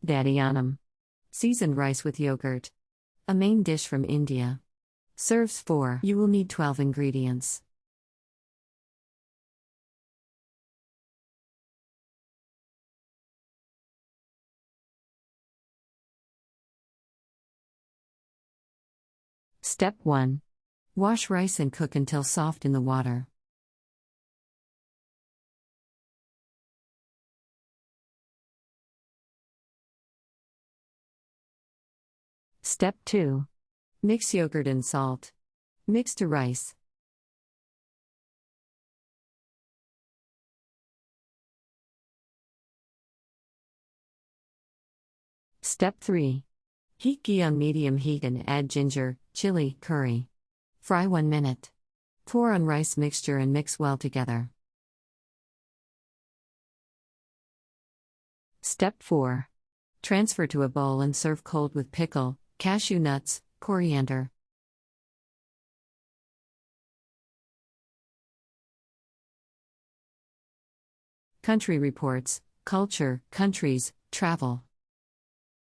Daddojanam. Seasoned rice with yogurt. A main dish from India. Serves 4. You will need 12 ingredients. Step 1. Wash rice and cook until soft in the water. Step 2. Mix yogurt and salt. Mix to rice. Step 3. Heat ghee on medium heat and add ginger, chili, curry. Fry 1 minute. Pour on rice mixture and mix well together. Step 4. Transfer to a bowl and serve cold with pickle, cashew nuts, coriander. Country Reports, Culture, Countries, Travel.